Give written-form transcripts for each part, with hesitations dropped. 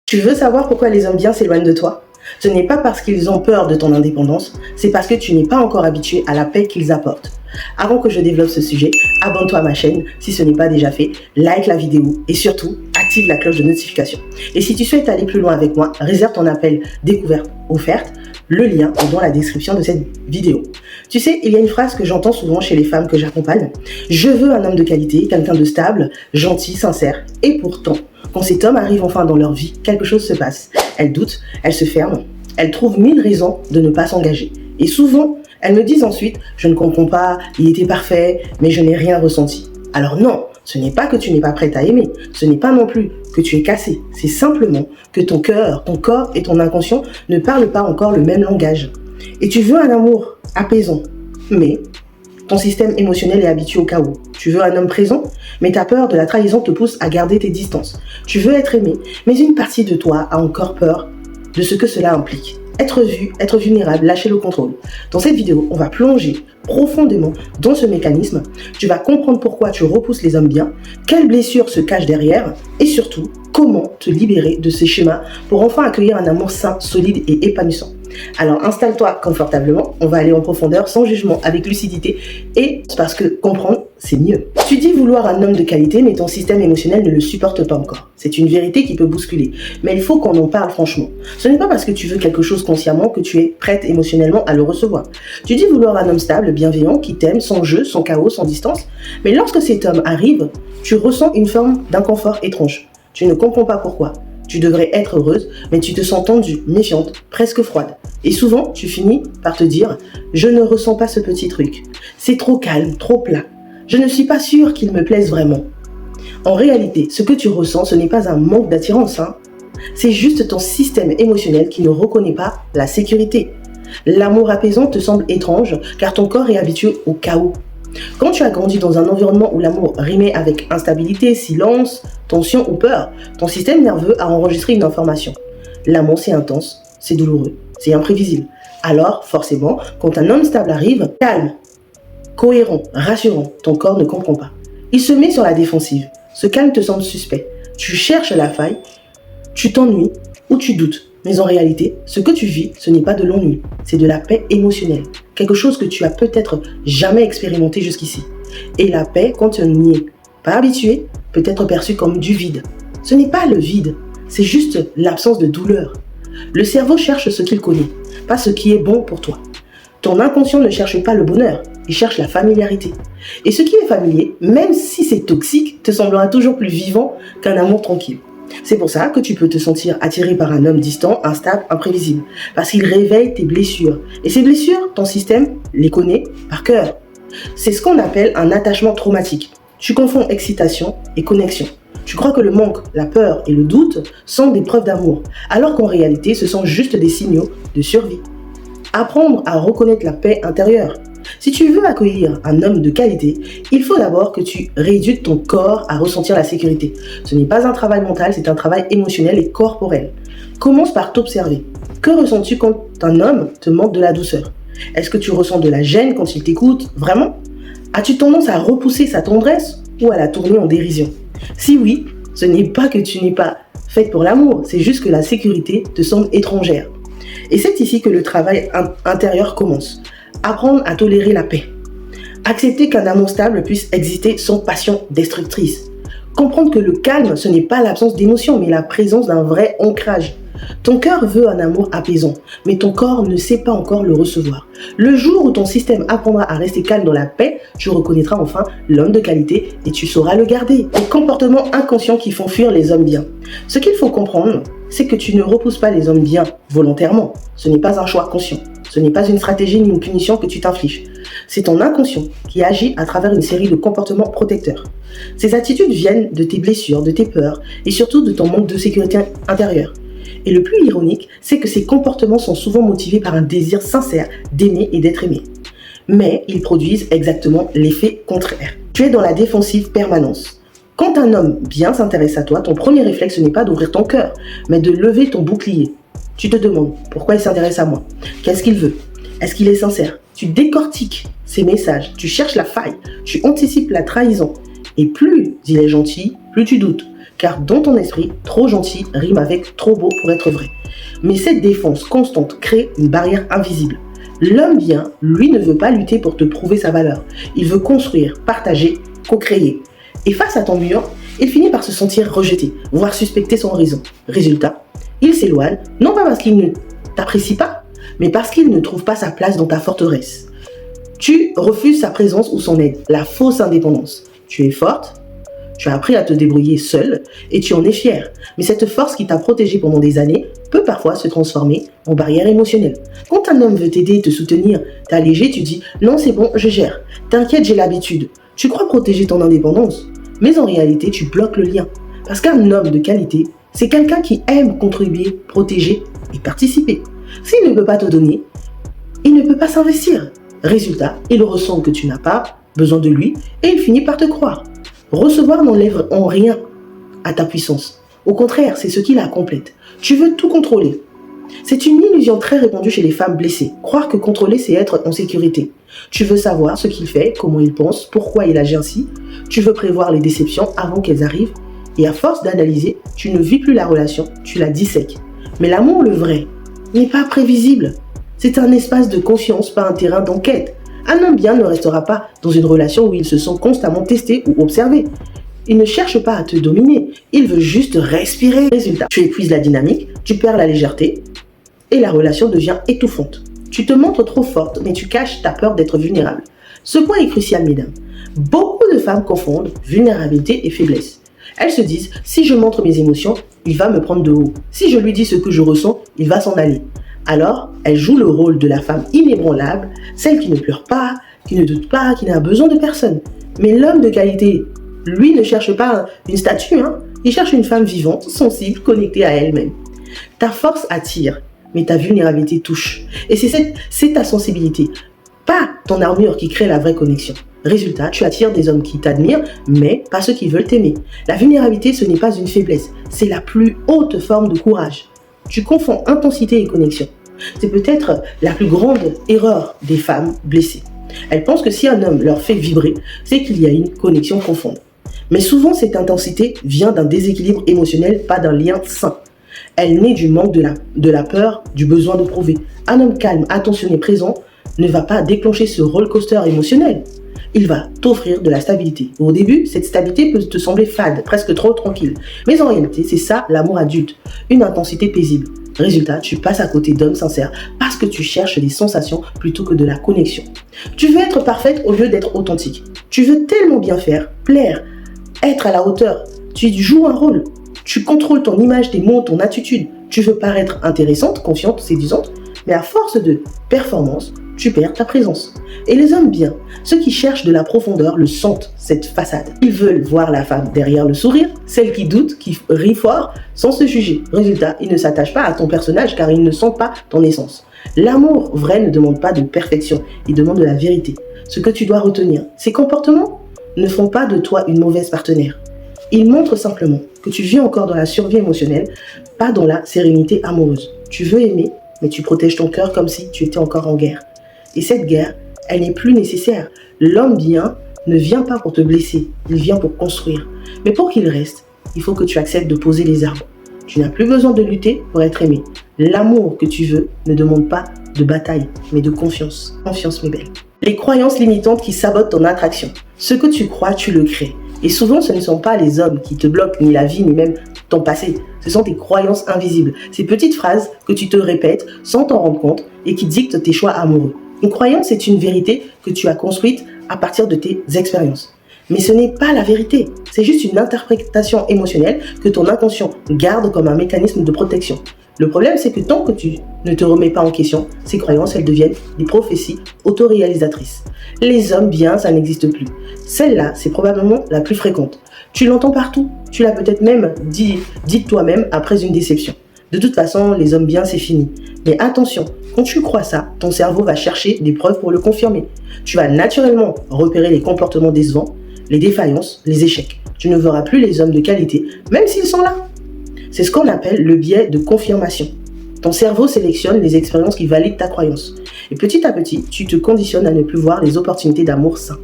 Tu veux savoir pourquoi les hommes bien s'éloignent de toi? Ce n'est pas parce qu'ils ont peur de ton indépendance, c'est parce que tu n'es pas encore habitué à la paix qu'ils apportent. Avant que je développe ce sujet, abonne-toi à ma chaîne si ce n'est pas déjà fait, like la vidéo et surtout, active la cloche de notification. Et si tu souhaites aller plus loin avec moi, réserve ton appel découverte offerte. Le lien est dans la description de cette vidéo. Tu sais, il y a une phrase que j'entends souvent chez les femmes que j'accompagne. Je veux un homme de qualité, quelqu'un de stable, gentil, sincère. Et pourtant, quand cet homme arrive enfin dans leur vie, quelque chose se passe. Elles doutent, elles se ferment, elles trouvent 1000 raisons de ne pas s'engager. Et souvent, elles me disent ensuite, je ne comprends pas, il était parfait, mais je n'ai rien ressenti. Alors non, ce n'est pas que tu n'es pas prête à aimer, ce n'est pas non plus que tu es cassé, c'est simplement que ton cœur, ton corps et ton inconscient ne parlent pas encore le même langage. Et tu veux un amour apaisant, mais ton système émotionnel est habitué au chaos. Tu veux un homme présent, mais ta peur de la trahison te pousse à garder tes distances. Tu veux être aimé, mais une partie de toi a encore peur de ce que cela implique. Être vu, être vulnérable, lâcher le contrôle. Dans cette vidéo, on va plonger profondément dans ce mécanisme. Tu vas comprendre pourquoi tu repousses les hommes bien, quelles blessures se cachent derrière et surtout, comment te libérer de ces schémas pour enfin accueillir un amour sain, solide et épanouissant. Alors installe-toi confortablement, on va aller en profondeur sans jugement, avec lucidité et parce que comprendre, c'est mieux. Tu dis vouloir un homme de qualité, mais ton système émotionnel ne le supporte pas encore. C'est une vérité qui peut bousculer, mais il faut qu'on en parle franchement. Ce n'est pas parce que tu veux quelque chose consciemment que tu es prête émotionnellement à le recevoir. Tu dis vouloir un homme stable, bienveillant, qui t'aime, sans jeu, sans chaos, sans distance, mais lorsque cet homme arrive, tu ressens une forme d'inconfort étrange. Tu ne comprends pas pourquoi. Tu devrais être heureuse, mais tu te sens tendue, méfiante, presque froide. Et souvent, tu finis par te dire « Je ne ressens pas ce petit truc. C'est trop calme, trop plat. Je ne suis pas sûre qu'il me plaise vraiment. » En réalité, ce que tu ressens, ce n'est pas un manque d'attirance. C'est juste ton système émotionnel qui ne reconnaît pas la sécurité. L'amour apaisant te semble étrange, car ton corps est habitué au chaos. Quand tu as grandi dans un environnement où l'amour rimait avec instabilité, silence, tension ou peur, ton système nerveux a enregistré une information. L'amour, c'est intense, c'est douloureux, c'est imprévisible. Alors, forcément, quand un homme stable arrive, calme, cohérent, rassurant, ton corps ne comprend pas. Il se met sur la défensive. Ce calme te semble suspect. Tu cherches la faille, tu t'ennuies ou tu doutes. Mais en réalité, ce que tu vis, ce n'est pas de l'ennui, c'est de la paix émotionnelle. Quelque chose que tu as peut-être jamais expérimenté jusqu'ici. Et la paix, quand tu n'y es pas habitué, peut être perçue comme du vide. Ce n'est pas le vide, c'est juste l'absence de douleur. Le cerveau cherche ce qu'il connaît, pas ce qui est bon pour toi. Ton inconscient ne cherche pas le bonheur, il cherche la familiarité. Et ce qui est familier, même si c'est toxique, te semblera toujours plus vivant qu'un amour tranquille. C'est pour ça que tu peux te sentir attiré par un homme distant, instable, imprévisible. Parce qu'il réveille tes blessures. Et ces blessures, ton système les connaît par cœur. C'est ce qu'on appelle un attachement traumatique. Tu confonds excitation et connexion. Tu crois que le manque, la peur et le doute sont des preuves d'amour, alors qu'en réalité, ce sont juste des signaux de survie. Apprendre à reconnaître la paix intérieure. Si tu veux accueillir un homme de qualité, il faut d'abord que tu rééduques ton corps à ressentir la sécurité. Ce n'est pas un travail mental, c'est un travail émotionnel et corporel. Commence par t'observer. Que ressens-tu quand un homme te manque de la douceur? Est-ce que tu ressens de la gêne quand il t'écoute? Vraiment? As-tu tendance à repousser sa tendresse ou à la tourner en dérision? Si oui, ce n'est pas que tu n'es pas faite pour l'amour, c'est juste que la sécurité te semble étrangère. Et c'est ici que le travail intérieur commence. Apprendre à tolérer la paix. Accepter qu'un amour stable puisse exister sans passion destructrice. Comprendre que le calme, ce n'est pas l'absence d'émotion, mais la présence d'un vrai ancrage. Ton cœur veut un amour apaisant, mais ton corps ne sait pas encore le recevoir. Le jour où ton système apprendra à rester calme dans la paix, tu reconnaîtras enfin l'homme de qualité et tu sauras le garder. Les comportements inconscients qui font fuir les hommes bien. Ce qu'il faut comprendre, c'est que tu ne repousses pas les hommes bien volontairement. Ce n'est pas un choix conscient. Ce n'est pas une stratégie ni une punition que tu t'infliges. C'est ton inconscient qui agit à travers une série de comportements protecteurs. Ces attitudes viennent de tes blessures, de tes peurs et surtout de ton manque de sécurité intérieure. Et le plus ironique, c'est que ces comportements sont souvent motivés par un désir sincère d'aimer et d'être aimé. Mais ils produisent exactement l'effet contraire. Tu es dans la défensive permanence. Quand un homme bien s'intéresse à toi, ton premier réflexe n'est pas d'ouvrir ton cœur, mais de lever ton bouclier. Tu te demandes pourquoi il s'intéresse à moi. Qu'est-ce qu'il veut? Est-ce qu'il est sincère? Tu décortiques ses messages, tu cherches la faille, tu anticipes la trahison. Et plus il est gentil, plus tu doutes. car dans ton esprit, trop gentil rime avec trop beau pour être vrai. Mais cette défense constante crée une barrière invisible. L'homme bien, lui, ne veut pas lutter pour te prouver sa valeur. Il veut construire, partager, co-créer. Et face à ton mur, il finit par se sentir rejeté, voire suspecter son horizon. Résultat, il s'éloigne, non pas parce qu'il ne t'apprécie pas, mais parce qu'il ne trouve pas sa place dans ta forteresse. Tu refuses sa présence ou son aide, la fausse indépendance. Tu es forte, tu as appris à te débrouiller seule et tu en es fière. Mais cette force qui t'a protégée pendant des années peut parfois se transformer en barrière émotionnelle. Quand un homme veut t'aider, te soutenir, t'alléger, tu dis « Non, c'est bon, je gère. T'inquiète, j'ai l'habitude. » Tu crois protéger ton indépendance, mais en réalité, tu bloques le lien. Parce qu'un homme de qualité, c'est quelqu'un qui aime contribuer, protéger et participer. S'il ne peut pas te donner, il ne peut pas s'investir. Résultat, il ressent que tu n'as pas besoin de lui et il finit par te croire. Recevoir n'enlève en rien à ta puissance. Au contraire, c'est ce qui la complète. Tu veux tout contrôler. C'est une illusion très répandue chez les femmes blessées. Croire que contrôler, c'est être en sécurité. Tu veux savoir ce qu'il fait, comment il pense, pourquoi il agit ainsi. Tu veux prévoir les déceptions avant qu'elles arrivent. Et à force d'analyser, tu ne vis plus la relation, tu la dissèques. Mais l'amour, le vrai, n'est pas prévisible. C'est un espace de confiance, pas un terrain d'enquête. Un homme bien ne restera pas dans une relation où il se sent constamment testé ou observé. Il ne cherche pas à te dominer, il veut juste respirer. Résultat, tu épuises la dynamique, tu perds la légèreté et la relation devient étouffante. Tu te montres trop forte, mais tu caches ta peur d'être vulnérable. Ce point est crucial, mesdames. Beaucoup de femmes confondent vulnérabilité et faiblesse. Elles se disent, si je montre mes émotions, il va me prendre de haut. Si je lui dis ce que je ressens, il va s'en aller. Alors, elles jouent le rôle de la femme inébranlable, celle qui ne pleure pas, qui ne doute pas, qui n'a besoin de personne. Mais l'homme de qualité, lui, ne cherche pas une statue, il cherche une femme vivante, sensible, connectée à elle-même. Ta force attire, mais ta vulnérabilité touche. Et c'est ta sensibilité, pas ton armure qui crée la vraie connexion. Résultat, tu attires des hommes qui t'admirent, mais pas ceux qui veulent t'aimer. La vulnérabilité, ce n'est pas une faiblesse, c'est la plus haute forme de courage. Tu confonds intensité et connexion. C'est peut-être la plus grande erreur des femmes blessées. Elles pensent que si un homme leur fait vibrer, c'est qu'il y a une connexion profonde. Mais souvent, cette intensité vient d'un déséquilibre émotionnel, pas d'un lien sain. Elle naît du manque de la peur, du besoin de prouver. Un homme calme, attentionné, présent, ne va pas déclencher ce roller coaster émotionnel. Il va t'offrir de la stabilité. Au début, cette stabilité peut te sembler fade, presque trop tranquille. Mais en réalité, c'est ça l'amour adulte, une intensité paisible. Résultat, tu passes à côté d'hommes sincères parce que tu cherches des sensations plutôt que de la connexion. Tu veux être parfaite au lieu d'être authentique. Tu veux tellement bien faire, plaire, être à la hauteur. Tu joues un rôle. Tu contrôles ton image, tes mots, ton attitude. Tu veux paraître intéressante, confiante, séduisante, mais à force de performance, tu perds ta présence. Et les hommes bien, ceux qui cherchent de la profondeur, le sentent, cette façade. Ils veulent voir la femme derrière le sourire, celle qui doute, qui rit fort, sans se juger. Résultat, ils ne s'attachent pas à ton personnage car ils ne sentent pas ton essence. L'amour vrai ne demande pas de perfection, il demande de la vérité. Ce que tu dois retenir, ces comportements ne font pas de toi une mauvaise partenaire. Ils montrent simplement que tu vis encore dans la survie émotionnelle, pas dans la sérénité amoureuse. Tu veux aimer, mais tu protèges ton cœur comme si tu étais encore en guerre. Et cette guerre, elle n'est plus nécessaire. L'homme bien ne vient pas pour te blesser, il vient pour construire. Mais pour qu'il reste, il faut que tu acceptes de poser les arbres. Tu n'as plus besoin de lutter pour être aimé. L'amour que tu veux ne demande pas de bataille, mais de confiance. Confiance, mes belles. Les croyances limitantes qui sabotent ton attraction. Ce que tu crois, tu le crées. Et souvent, ce ne sont pas les hommes qui te bloquent, ni la vie, ni même ton passé. Ce sont tes croyances invisibles. Ces petites phrases que tu te répètes sans t'en rendre compte et qui dictent tes choix amoureux. Une croyance, c'est une vérité que tu as construite à partir de tes expériences. Mais ce n'est pas la vérité. C'est juste une interprétation émotionnelle que ton inconscient garde comme un mécanisme de protection. Le problème, c'est que tant que tu ne te remets pas en question, ces croyances, elles deviennent des prophéties autoréalisatrices. Les hommes bien, ça n'existe plus. Celle-là, c'est probablement la plus fréquente. Tu l'entends partout. Tu l'as peut-être même dit toi-même après une déception. De toute façon, les hommes bien, c'est fini. Mais attention, quand tu crois ça, ton cerveau va chercher des preuves pour le confirmer. Tu vas naturellement repérer les comportements décevants, les défaillances, les échecs. Tu ne verras plus les hommes de qualité, même s'ils sont là. C'est ce qu'on appelle le biais de confirmation. Ton cerveau sélectionne les expériences qui valident ta croyance. Et petit à petit, tu te conditionnes à ne plus voir les opportunités d'amour sain.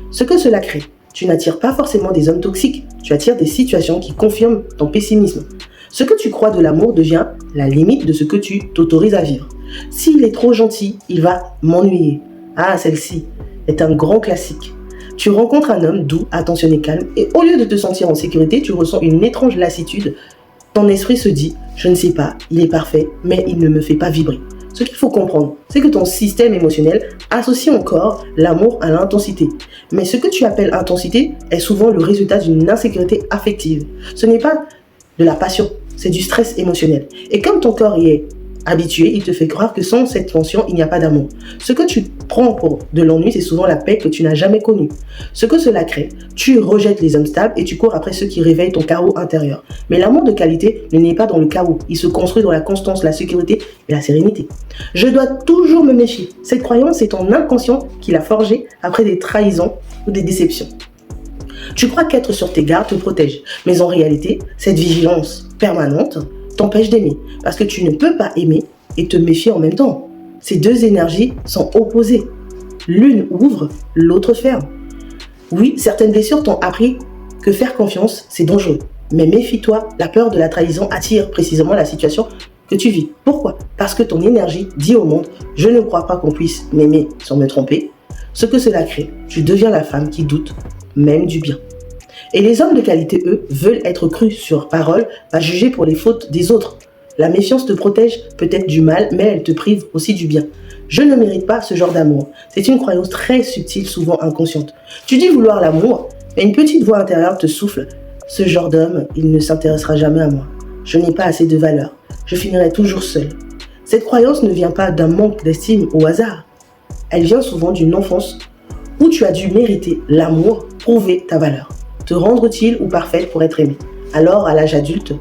Ce que cela crée, tu n'attires pas forcément des hommes toxiques, tu attires des situations qui confirment ton pessimisme. Ce que tu crois de l'amour devient la limite de ce que tu t'autorises à vivre. S'il est trop gentil, il va m'ennuyer. Ah, celle-ci est un grand classique. Tu rencontres un homme doux, attentionné, calme, et au lieu de te sentir en sécurité, tu ressens une étrange lassitude. Ton esprit se dit, je ne sais pas, il est parfait, mais il ne me fait pas vibrer. Ce qu'il faut comprendre, c'est que ton système émotionnel associe encore l'amour à l'intensité. Mais ce que tu appelles intensité est souvent le résultat d'une insécurité affective. Ce n'est pas de la passion, c'est du stress émotionnel. Et comme ton corps y est habitué, il te fait croire que sans cette tension, il n'y a pas d'amour. Ce que tu prends pour de l'ennui, c'est souvent la paix que tu n'as jamais connue. Ce que cela crée, tu rejettes les hommes stables et tu cours après ceux qui réveillent ton chaos intérieur. Mais l'amour de qualité ne naît pas dans le chaos. Il se construit dans la constance, la sécurité et la sérénité. Je dois toujours me méfier. Cette croyance est ton inconscient qui l'a forgée après des trahisons ou des déceptions. Tu crois qu'être sur tes gardes te protège, mais en réalité, cette vigilance permanente t'empêche d'aimer, parce que tu ne peux pas aimer et te méfier en même temps. Ces deux énergies sont opposées. L'une ouvre, l'autre ferme. Oui, certaines blessures t'ont appris que faire confiance, c'est dangereux. Mais méfie-toi, la peur de la trahison attire précisément la situation que tu vis. Pourquoi? Parce que ton énergie dit au monde, je ne crois pas qu'on puisse m'aimer sans me tromper. Ce que cela crée, tu deviens la femme qui doute, même du bien. Et les hommes de qualité, eux, veulent être crus sur parole, pas jugés pour les fautes des autres. La méfiance te protège peut-être du mal, mais elle te prive aussi du bien. Je ne mérite pas ce genre d'amour. C'est une croyance très subtile, souvent inconsciente. Tu dis vouloir l'amour, mais une petite voix intérieure te souffle. Ce genre d'homme, il ne s'intéressera jamais à moi. Je n'ai pas assez de valeur. Je finirai toujours seule. Cette croyance ne vient pas d'un manque d'estime au hasard. Elle vient souvent d'une enfance où tu as dû mériter l'amour, prouver ta valeur. Te rendre utile ou parfaite pour être aimée. Alors, à l'âge adulte,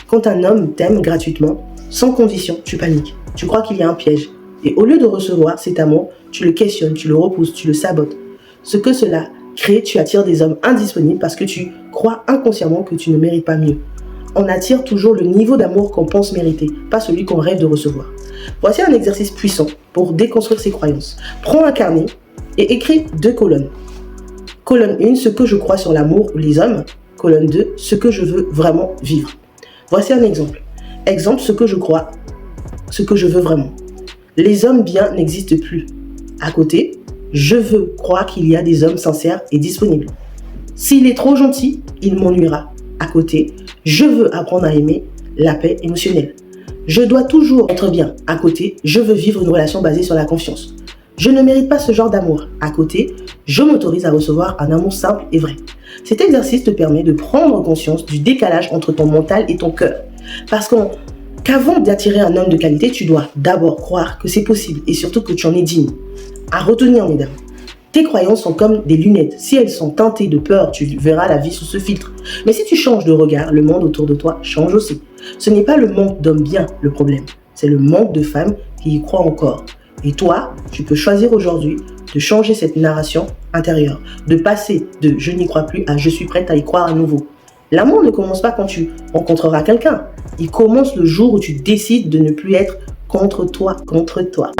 quand un homme t'aime gratuitement, sans condition, tu paniques. Tu crois qu'il y a un piège. Et au lieu de recevoir cet amour, tu le questionnes, tu le repousses, tu le sabotes. Ce que cela crée, tu attires des hommes indisponibles parce que tu crois inconsciemment que tu ne mérites pas mieux. On attire toujours le niveau d'amour qu'on pense mériter, pas celui qu'on rêve de recevoir. Voici un exercice puissant pour déconstruire ces croyances. Prends un carnet et écris 2 colonnes. Colonne 1, ce que je crois sur l'amour ou les hommes. Colonne 2, ce que je veux vraiment vivre. Voici un exemple. Exemple, ce que je crois, ce que je veux vraiment. Les hommes bien n'existent plus. À côté, je veux croire qu'il y a des hommes sincères et disponibles. S'il est trop gentil, il m'ennuiera. À côté, je veux apprendre à aimer la paix émotionnelle. Je dois toujours être bien. À côté, je veux vivre une relation basée sur la confiance. Je ne mérite pas ce genre d'amour. À côté, je m'autorise à recevoir un amour simple et vrai. Cet exercice te permet de prendre conscience du décalage entre ton mental et ton cœur. Parce qu'avant d'attirer un homme de qualité, tu dois d'abord croire que c'est possible et surtout que tu en es digne. À retenir, mesdames, tes croyances sont comme des lunettes. Si elles sont teintées de peur, tu verras la vie sous ce filtre. Mais si tu changes de regard, le monde autour de toi change aussi. Ce n'est pas le manque d'hommes bien le problème, c'est le manque de femmes qui y croient encore. Et toi, tu peux choisir aujourd'hui de changer cette narration intérieure, de passer de « je n'y crois plus » à « je suis prête à y croire à nouveau ». L'amour ne commence pas quand tu rencontreras quelqu'un. Il commence le jour où tu décides de ne plus être contre toi.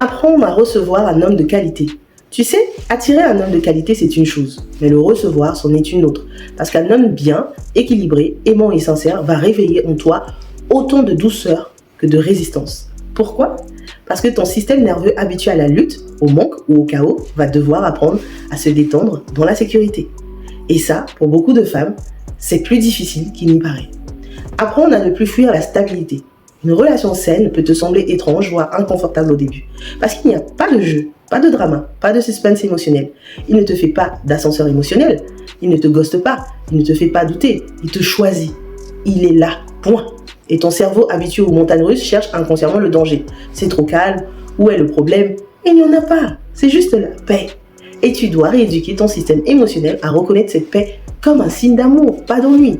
Apprendre à recevoir un homme de qualité. Tu sais, attirer un homme de qualité, c'est une chose, mais le recevoir, c'en est une autre. Parce qu'un homme bien, équilibré, aimant et sincère va réveiller en toi autant de douceur que de résistance. Pourquoi ? Parce que ton système nerveux habitué à la lutte, au manque ou au chaos, va devoir apprendre à se détendre dans la sécurité. Et ça, pour beaucoup de femmes, c'est plus difficile qu'il n'y paraît. Apprendre à ne plus fuir la stabilité. Une relation saine peut te sembler étrange, voire inconfortable au début. Parce qu'il n'y a pas de jeu, pas de drama, pas de suspense émotionnel. Il ne te fait pas d'ascenseur émotionnel. Il ne te ghoste pas. Il ne te fait pas douter. Il te choisit. Il est là. Point. Et ton cerveau habitué aux montagnes russes cherche inconsciemment le danger. C'est trop calme. Où est le problème? Il n'y en a pas. C'est juste la paix. Et tu dois rééduquer ton système émotionnel à reconnaître cette paix comme un signe d'amour, pas d'ennui.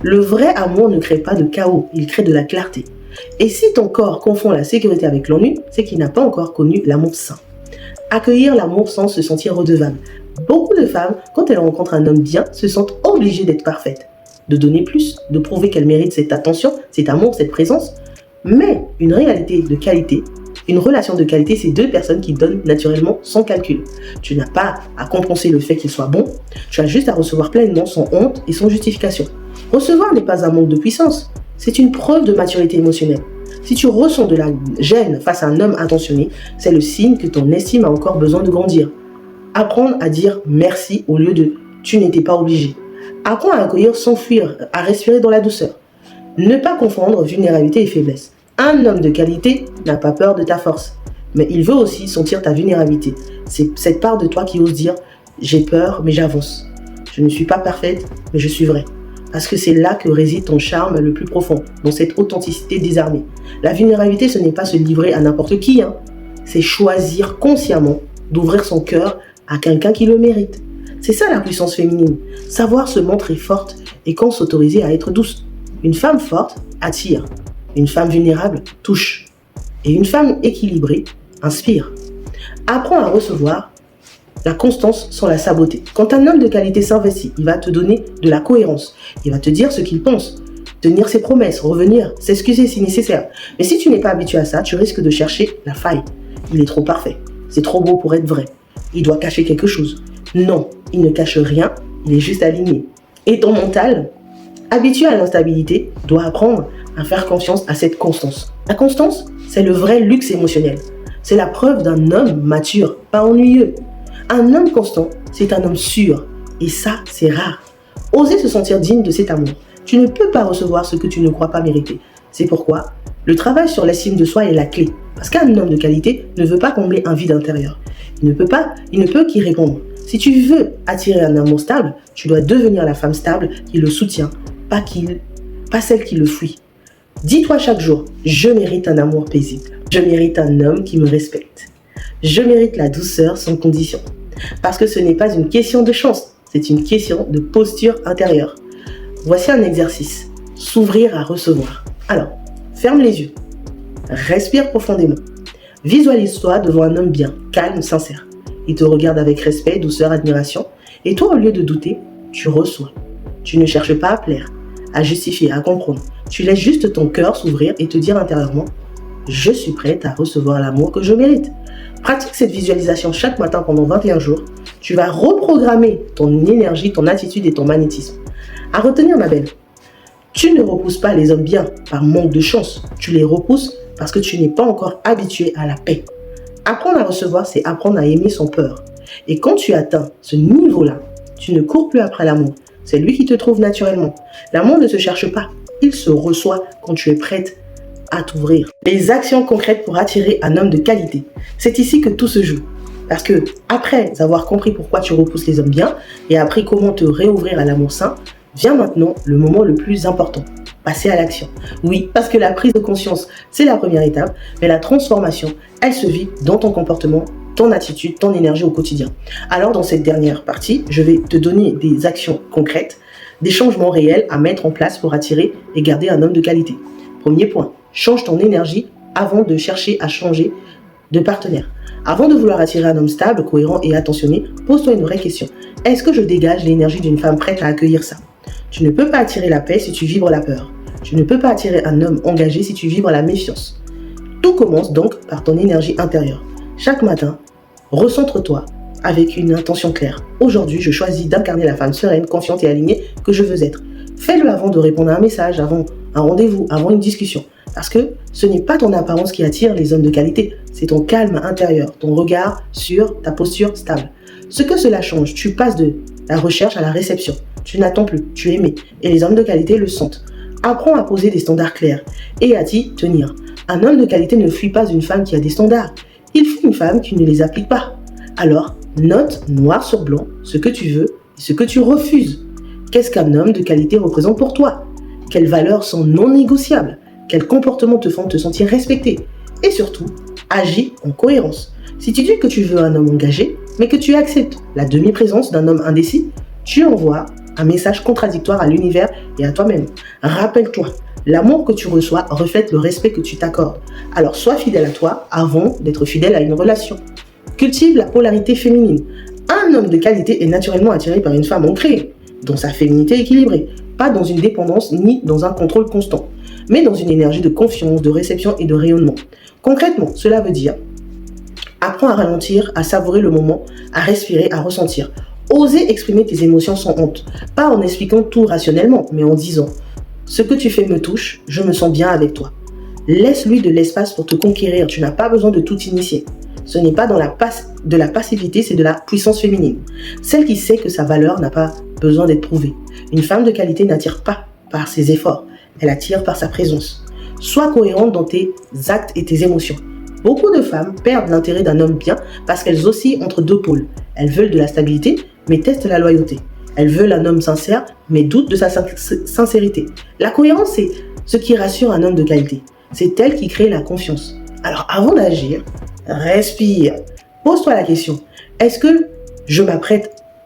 Le vrai amour ne crée pas de chaos. Il crée de la clarté. Et si ton corps confond la sécurité avec l'ennui, c'est qu'il n'a pas encore connu l'amour sain. Accueillir l'amour sans se sentir redevable. Beaucoup de femmes, quand elles rencontrent un homme bien, se sentent obligées d'être parfaites, de donner plus, de prouver qu'elles méritent cette attention, cet amour, cette présence. Mais une réalité de qualité Une relation de qualité, c'est deux personnes qui donnent naturellement sans calcul. Tu n'as pas à compenser le fait qu'il soit bon, tu as juste à recevoir pleinement sans honte et sans justification. Recevoir n'est pas un manque de puissance, c'est une preuve de maturité émotionnelle. Si tu ressens de la gêne face à un homme attentionné, c'est le signe que ton estime a encore besoin de grandir. Apprendre à dire merci au lieu de « tu n'étais pas obligé ». Apprends à accueillir sans fuir, à respirer dans la douceur. Ne pas confondre vulnérabilité et faiblesse. Un homme de qualité n'a pas peur de ta force, mais il veut aussi sentir ta vulnérabilité. C'est cette part de toi qui ose dire « j'ai peur, mais j'avance. Je ne suis pas parfaite, mais je suis vraie ». Parce que c'est là que réside ton charme le plus profond, dans cette authenticité désarmée. La vulnérabilité, ce n'est pas se livrer à n'importe qui, c'est choisir consciemment d'ouvrir son cœur à quelqu'un qui le mérite. C'est ça la puissance féminine, savoir se montrer forte et quand s'autoriser à être douce. Une femme forte attire, une femme vulnérable touche, et une femme équilibrée inspire. Apprends à recevoir la constance sans la saboter. Quand un homme de qualité s'investit, il va te donner de la cohérence, il va te dire ce qu'il pense, tenir ses promesses, revenir, s'excuser si nécessaire. Mais si tu n'es pas habitué à ça, tu risques de chercher la faille. Il est trop parfait, c'est trop beau pour être vrai. Il doit cacher quelque chose. Non, il ne cache rien, il est juste aligné. Et ton mental, habitué à l'instabilité, doit apprendre à faire confiance à cette constance. La constance, c'est le vrai luxe émotionnel. C'est la preuve d'un homme mature, pas ennuyeux. Un homme constant, c'est un homme sûr. Et ça, c'est rare. Oser se sentir digne de cet amour. Tu ne peux pas recevoir ce que tu ne crois pas mériter. C'est pourquoi le travail sur l'estime de soi est la clé. Parce qu'un homme de qualité ne veut pas combler un vide intérieur. Il ne peut qu'y répondre. Si tu veux attirer un amour stable, tu dois devenir la femme stable qui le soutient, pas celle qui le fuit. Dis-toi chaque jour, je mérite un amour paisible. Je mérite un homme qui me respecte. Je mérite la douceur sans condition. Parce que ce n'est pas une question de chance, c'est une question de posture intérieure. Voici un exercice. S'ouvrir à recevoir. Alors, ferme les yeux. Respire profondément. Visualise-toi devant un homme bien, calme, sincère. Il te regarde avec respect, douceur, admiration. Et toi, au lieu de douter, tu reçois. Tu ne cherches pas à plaire, à justifier, à comprendre. Tu laisses juste ton cœur s'ouvrir et te dire intérieurement « Je suis prête à recevoir l'amour que je mérite ». Pratique cette visualisation chaque matin pendant 21 jours. Tu vas reprogrammer ton énergie, ton attitude et ton magnétisme. À retenir, ma belle, tu ne repousses pas les hommes bien par manque de chance. Tu les repousses parce que tu n'es pas encore habitué à la paix. Apprendre à recevoir, c'est apprendre à aimer sans peur. Et quand tu atteins ce niveau-là, tu ne cours plus après l'amour. C'est lui qui te trouve naturellement. L'amour ne se cherche pas. Il se reçoit quand tu es prête à t'ouvrir. Les actions concrètes pour attirer un homme de qualité. C'est ici que tout se joue. Parce que, après avoir compris pourquoi tu repousses les hommes bien et appris comment te réouvrir à l'amour sain, vient maintenant le moment le plus important. Passer à l'action. Oui, parce que la prise de conscience, c'est la première étape, mais la transformation, elle se vit dans ton comportement, ton attitude, ton énergie au quotidien. Alors, dans cette dernière partie, je vais te donner des actions concrètes, des changements réels à mettre en place pour attirer et garder un homme de qualité. Premier point, change ton énergie avant de chercher à changer de partenaire. Avant de vouloir attirer un homme stable, cohérent et attentionné, pose-toi une vraie question. Est-ce que je dégage l'énergie d'une femme prête à accueillir ça? Tu ne peux pas attirer la paix si tu vibres la peur. Tu ne peux pas attirer un homme engagé si tu vibres la méfiance. Tout commence donc par ton énergie intérieure. Chaque matin, recentre-toi avec une intention claire. Aujourd'hui, je choisis d'incarner la femme sereine, confiante et alignée que je veux être. Fais-le avant de répondre à un message, avant un rendez-vous, avant une discussion. Parce que ce n'est pas ton apparence qui attire les hommes de qualité, c'est ton calme intérieur, ton regard sur ta posture stable. Ce que cela change, tu passes de la recherche à la réception. Tu n'attends plus, tu es aimé. Et les hommes de qualité le sentent. Apprends à poser des standards clairs et à t'y tenir. Un homme de qualité ne fuit pas une femme qui a des standards. Il fuit une femme qui ne les applique pas. Alors, note noir sur blanc ce que tu veux et ce que tu refuses. Qu'est-ce qu'un homme de qualité représente pour toi? Quelles valeurs sont non négociables? Quels comportements te font te sentir respecté? Et surtout, agis en cohérence. Si tu dis que tu veux un homme engagé, mais que tu acceptes la demi-présence d'un homme indécis, tu envoies un message contradictoire à l'univers et à toi-même. Rappelle-toi, l'amour que tu reçois reflète le respect que tu t'accordes. Alors sois fidèle à toi avant d'être fidèle à une relation. Cultive la polarité féminine. Un homme de qualité est naturellement attiré par une femme ancrée, dont sa féminité équilibrée. pas dans une dépendance ni dans un contrôle constant, mais dans une énergie de confiance, de réception et de rayonnement. Concrètement, cela veut dire apprends à ralentir, à savourer le moment, à respirer, à ressentir. Oser exprimer tes émotions sans honte, pas en expliquant tout rationnellement, mais en disant « Ce que tu fais me touche, je me sens bien avec toi ». Laisse-lui de l'espace pour te conquérir, tu n'as pas besoin de tout initier. Ce n'est pas de la passivité, c'est de la puissance féminine. Celle qui sait que sa valeur n'a pas besoin d'être prouvée. Une femme de qualité n'attire pas par ses efforts, elle attire par sa présence. Sois cohérente dans tes actes et tes émotions. Beaucoup de femmes perdent l'intérêt d'un homme bien parce qu'elles oscillent entre deux pôles. Elles veulent de la stabilité, mais testent la loyauté. Elles veulent un homme sincère, mais doutent de sa sincérité. La cohérence, c'est ce qui rassure un homme de qualité. C'est elle qui crée la confiance. Alors avant d'agir, respire. Pose-toi la question. Est-ce que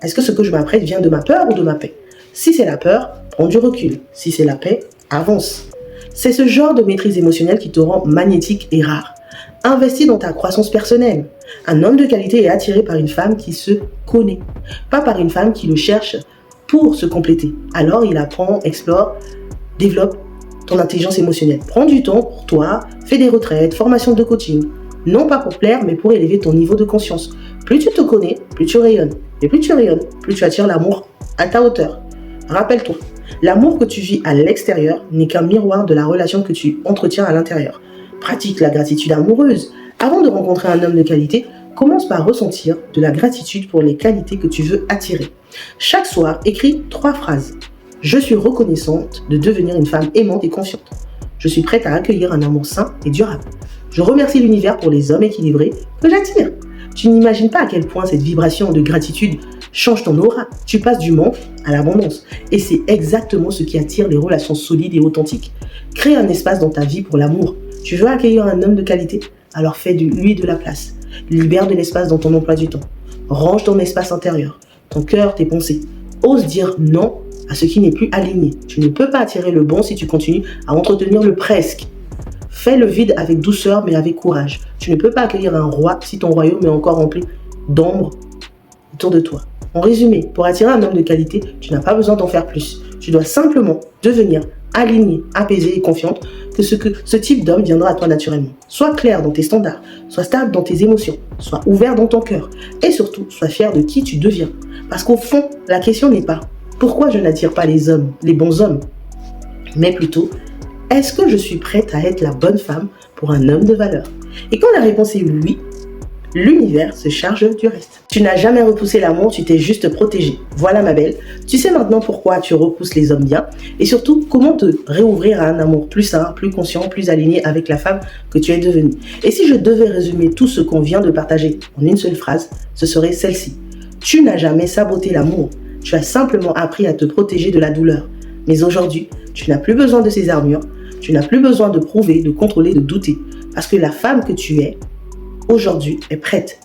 ce que je m'apprête vient de ma peur ou de ma paix? Si c'est la peur, prends du recul. Si c'est la paix, avance. C'est ce genre de maîtrise émotionnelle qui te rend magnétique et rare. Investis dans ta croissance personnelle. Un homme de qualité est attiré par une femme qui se connaît, pas par une femme qui le cherche pour se compléter. Alors il apprend, explore, développe ton intelligence émotionnelle. Prends du temps pour toi, fais des retraites, formations de coaching. Non pas pour plaire, mais pour élever ton niveau de conscience. Plus tu te connais, plus tu rayonnes. Et plus tu rayonnes, plus tu attires l'amour à ta hauteur. Rappelle-toi, l'amour que tu vis à l'extérieur n'est qu'un miroir de la relation que tu entretiens à l'intérieur. Pratique la gratitude amoureuse. Avant de rencontrer un homme de qualité, commence par ressentir de la gratitude pour les qualités que tu veux attirer. Chaque soir, écris 3 phrases. Je suis reconnaissante de devenir une femme aimante et confiante. Je suis prête à accueillir un amour sain et durable. Je remercie l'univers pour les hommes équilibrés que j'attire. Tu n'imagines pas à quel point cette vibration de gratitude change ton aura. Tu passes du manque à l'abondance. Et c'est exactement ce qui attire les relations solides et authentiques. Crée un espace dans ta vie pour l'amour. Tu veux accueillir un homme de qualité? Alors fais de lui de la place. Libère de l'espace dans ton emploi du temps. Range ton espace intérieur, ton cœur, tes pensées. Ose dire non à ce qui n'est plus aligné. Tu ne peux pas attirer le bon si tu continues à entretenir le presque. Fais le vide avec douceur mais avec courage. Tu ne peux pas accueillir un roi si ton royaume est encore rempli d'ombre autour de toi. En résumé, pour attirer un homme de qualité, tu n'as pas besoin d'en faire plus. Tu dois simplement devenir alignée, apaisée et confiante que ce type d'homme viendra à toi naturellement. Sois clair dans tes standards, sois stable dans tes émotions, sois ouvert dans ton cœur et surtout, sois fier de qui tu deviens. Parce qu'au fond, la question n'est pas pourquoi je n'attire pas les hommes, les bons hommes, mais plutôt est-ce que je suis prête à être la bonne femme pour un homme de valeur? Et quand la réponse est oui, l'univers se charge du reste. Tu n'as jamais repoussé l'amour, tu t'es juste protégée. Voilà ma belle, tu sais maintenant pourquoi tu repousses les hommes bien et surtout comment te réouvrir à un amour plus sain, plus conscient, plus aligné avec la femme que tu es devenue. Et si je devais résumer tout ce qu'on vient de partager en une seule phrase, ce serait celle-ci. Tu n'as jamais saboté l'amour, tu as simplement appris à te protéger de la douleur. Mais aujourd'hui, tu n'as plus besoin de ces armures, tu n'as plus besoin de prouver, de contrôler, de douter. Parce que la femme que tu es, aujourd'hui, est prête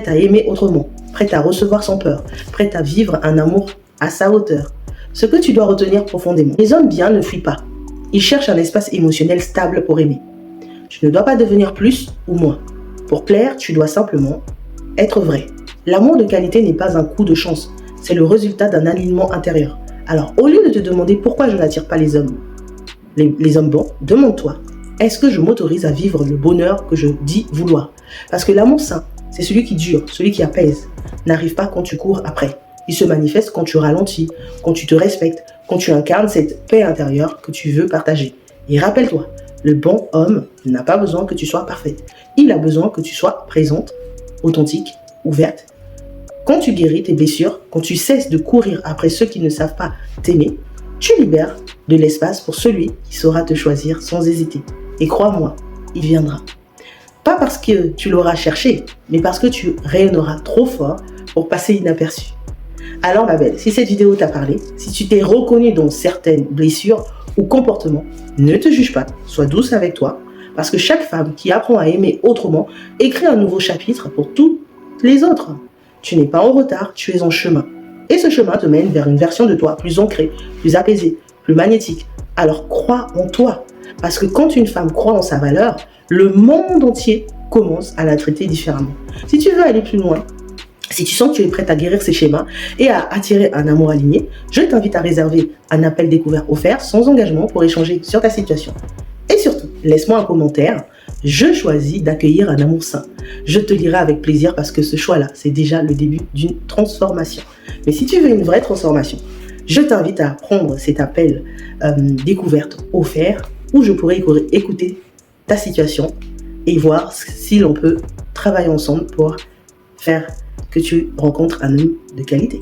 à aimer autrement, prête à recevoir sans peur, prête à vivre un amour à sa hauteur. Ce que tu dois retenir profondément. Les hommes bien ne fuient pas. Ils cherchent un espace émotionnel stable pour aimer. Tu ne dois pas devenir plus ou moins. Pour plaire, tu dois simplement être vrai. L'amour de qualité n'est pas un coup de chance, c'est le résultat d'un alignement intérieur. Alors, au lieu de te demander pourquoi je n'attire pas les hommes bons, demande-toi, est-ce que je m'autorise à vivre le bonheur que je dis vouloir? Parce que l'amour sain, c'est celui qui dure, celui qui apaise, n'arrive pas quand tu cours après. Il se manifeste quand tu ralentis, quand tu te respectes, quand tu incarnes cette paix intérieure que tu veux partager. Et rappelle-toi, le bon homme n'a pas besoin que tu sois parfaite. Il a besoin que tu sois présente, authentique, ouverte. Quand tu guéris tes blessures, quand tu cesses de courir après ceux qui ne savent pas t'aimer, tu libères de l'espace pour celui qui saura te choisir sans hésiter. Et crois-moi, il viendra. Pas parce que tu l'auras cherché, mais parce que tu rayonneras trop fort pour passer inaperçu. Alors ma belle, si cette vidéo t'a parlé, si tu t'es reconnue dans certaines blessures ou comportements, ne te juge pas, sois douce avec toi, parce que chaque femme qui apprend à aimer autrement écrit un nouveau chapitre pour toutes les autres. Tu n'es pas en retard, tu es en chemin. Et ce chemin te mène vers une version de toi plus ancrée, plus apaisée, plus magnétique. Alors crois en toi, parce que quand une femme croit en sa valeur, le monde entier commence à la traiter différemment. Si tu veux aller plus loin, Si tu sens que tu es prête à guérir ces schémas et à attirer un amour aligné, je t'invite à réserver un appel découvert offert sans engagement pour échanger sur ta situation. Et surtout, laisse-moi un commentaire. Je choisis d'accueillir un amour sain. Je te lirai avec plaisir parce que ce choix-là, c'est déjà le début d'une transformation. Mais si tu veux une vraie transformation, je t'invite à prendre cet appel découverte offert où je pourrai écouter ta situation et voir si l'on peut travailler ensemble pour faire que tu rencontres un homme de qualité.